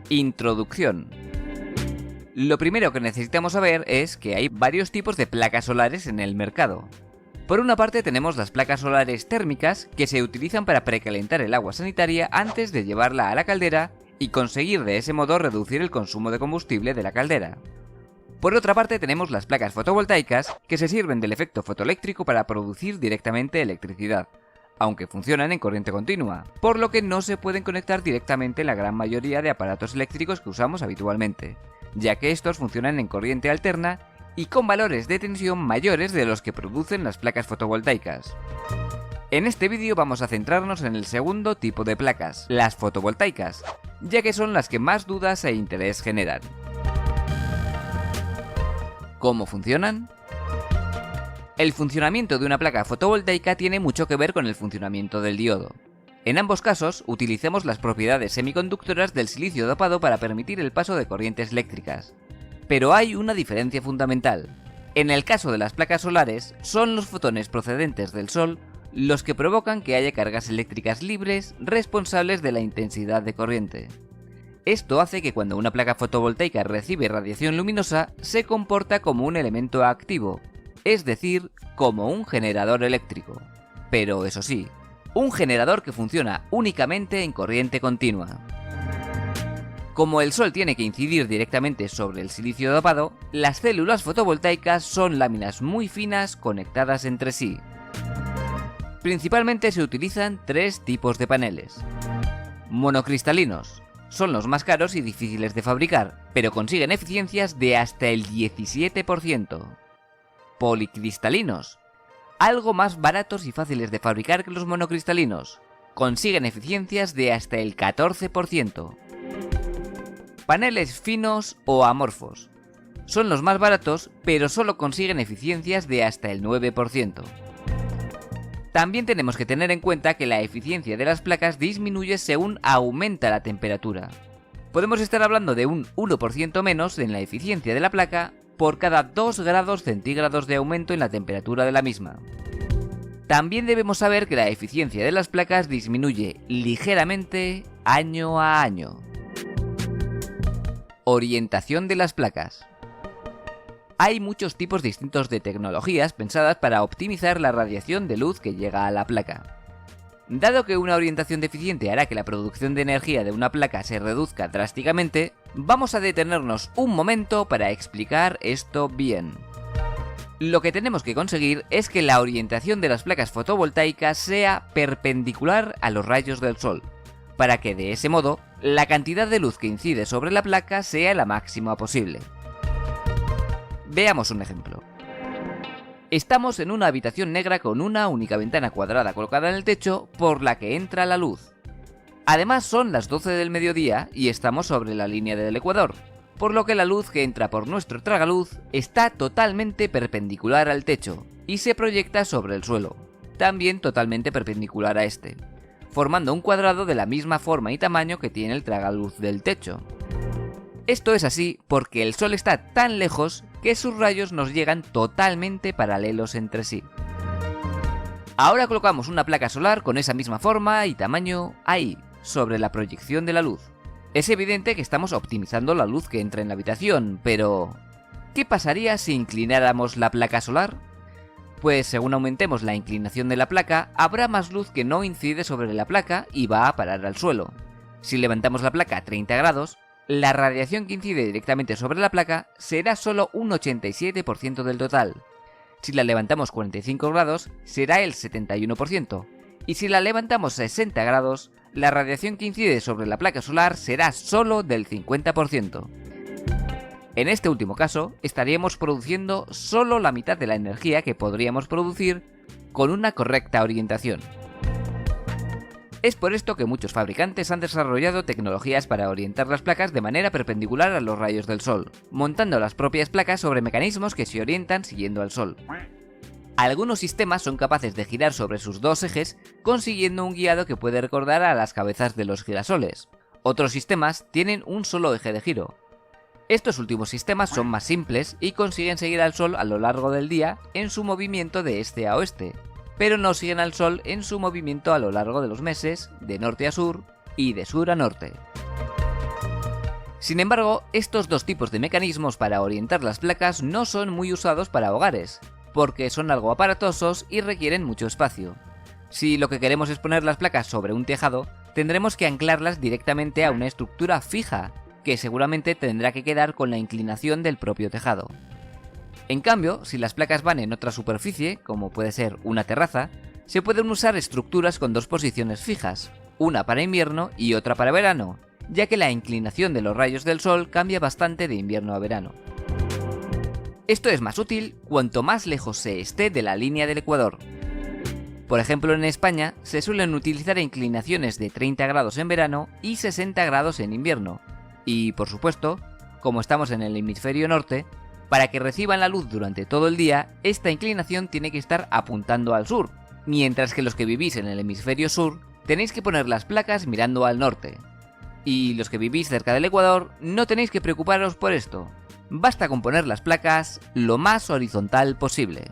Introducción. Lo primero que necesitamos saber es que hay varios tipos de placas solares en el mercado. Por una parte tenemos las placas solares térmicas, que se utilizan para precalentar el agua sanitaria antes de llevarla a la caldera y conseguir de ese modo reducir el consumo de combustible de la caldera. Por otra parte tenemos las placas fotovoltaicas, que se sirven del efecto fotoeléctrico para producir directamente electricidad, aunque funcionan en corriente continua, por lo que no se pueden conectar directamente en la gran mayoría de aparatos eléctricos que usamos habitualmente, ya que estos funcionan en corriente alterna y con valores de tensión mayores de los que producen las placas fotovoltaicas. En este vídeo vamos a centrarnos en el segundo tipo de placas, las fotovoltaicas, ya que son las que más dudas e interés generan. ¿Cómo funcionan? El funcionamiento de una placa fotovoltaica tiene mucho que ver con el funcionamiento del diodo. En ambos casos, utilizamos las propiedades semiconductoras del silicio dopado para permitir el paso de corrientes eléctricas. Pero hay una diferencia fundamental. En el caso de las placas solares, son los fotones procedentes del Sol los que provocan que haya cargas eléctricas libres responsables de la intensidad de corriente. Esto hace que cuando una placa fotovoltaica recibe radiación luminosa, se comporta como un elemento activo, es decir, como un generador eléctrico. Pero eso sí, un generador que funciona únicamente en corriente continua. Como el Sol tiene que incidir directamente sobre el silicio dopado, las células fotovoltaicas son láminas muy finas conectadas entre sí. Principalmente se utilizan tres tipos de paneles. Monocristalinos. Son los más caros y difíciles de fabricar, pero consiguen eficiencias de hasta el 17%. Policristalinos. Algo más baratos y fáciles de fabricar que los monocristalinos. Consiguen eficiencias de hasta el 14%. Paneles finos o amorfos. Son los más baratos, pero solo consiguen eficiencias de hasta el 9%. También tenemos que tener en cuenta que la eficiencia de las placas disminuye según aumenta la temperatura. Podemos estar hablando de un 1% menos en la eficiencia de la placa por cada 2 grados centígrados de aumento en la temperatura de la misma. También debemos saber que la eficiencia de las placas disminuye ligeramente año a año. Orientación de las placas. Hay muchos tipos distintos de tecnologías pensadas para optimizar la radiación de luz que llega a la placa. Dado que una orientación deficiente hará que la producción de energía de una placa se reduzca drásticamente, vamos a detenernos un momento para explicar esto bien. Lo que tenemos que conseguir es que la orientación de las placas fotovoltaicas sea perpendicular a los rayos del Sol, para que de ese modo la cantidad de luz que incide sobre la placa sea la máxima posible. Veamos un ejemplo. Estamos en una habitación negra con una única ventana cuadrada colocada en el techo por la que entra la luz. Además son las 12 del mediodía y estamos sobre la línea del ecuador, por lo que la luz que entra por nuestro tragaluz está totalmente perpendicular al techo y se proyecta sobre el suelo, también totalmente perpendicular a este, formando un cuadrado de la misma forma y tamaño que tiene el tragaluz del techo. Esto es así porque el Sol está tan lejos que sus rayos nos llegan totalmente paralelos entre sí. Ahora colocamos una placa solar con esa misma forma y tamaño ahí, sobre la proyección de la luz. Es evidente que estamos optimizando la luz que entra en la habitación, pero ¿qué pasaría si inclináramos la placa solar? Pues según aumentemos la inclinación de la placa, habrá más luz que no incide sobre la placa y va a parar al suelo. Si levantamos la placa a 30 grados, la radiación que incide directamente sobre la placa será solo un 87% del total. Si la levantamos 45 grados, será el 71%. Y si la levantamos 60 grados, la radiación que incide sobre la placa solar será solo del 50%. En este último caso, estaríamos produciendo solo la mitad de la energía que podríamos producir con una correcta orientación. Es por esto que muchos fabricantes han desarrollado tecnologías para orientar las placas de manera perpendicular a los rayos del Sol, montando las propias placas sobre mecanismos que se orientan siguiendo al Sol. Algunos sistemas son capaces de girar sobre sus dos ejes, consiguiendo un guiado que puede recordar a las cabezas de los girasoles. Otros sistemas tienen un solo eje de giro. Estos últimos sistemas son más simples y consiguen seguir al Sol a lo largo del día en su movimiento de este a oeste, pero no siguen al Sol en su movimiento a lo largo de los meses, de norte a sur y de sur a norte. Sin embargo, estos dos tipos de mecanismos para orientar las placas no son muy usados para hogares, porque son algo aparatosos y requieren mucho espacio. Si lo que queremos es poner las placas sobre un tejado, tendremos que anclarlas directamente a una estructura fija, que seguramente tendrá que quedar con la inclinación del propio tejado. En cambio, si las placas van en otra superficie, como puede ser una terraza, se pueden usar estructuras con dos posiciones fijas, una para invierno y otra para verano, ya que la inclinación de los rayos del sol cambia bastante de invierno a verano. Esto es más útil cuanto más lejos se esté de la línea del ecuador. Por ejemplo, en España se suelen utilizar inclinaciones de 30 grados en verano y 60 grados en invierno. Y, por supuesto, como estamos en el hemisferio norte, para que reciban la luz durante todo el día, esta inclinación tiene que estar apuntando al sur, mientras que los que vivís en el hemisferio sur tenéis que poner las placas mirando al norte. Y los que vivís cerca del ecuador no tenéis que preocuparos por esto. Basta con poner las placas lo más horizontal posible.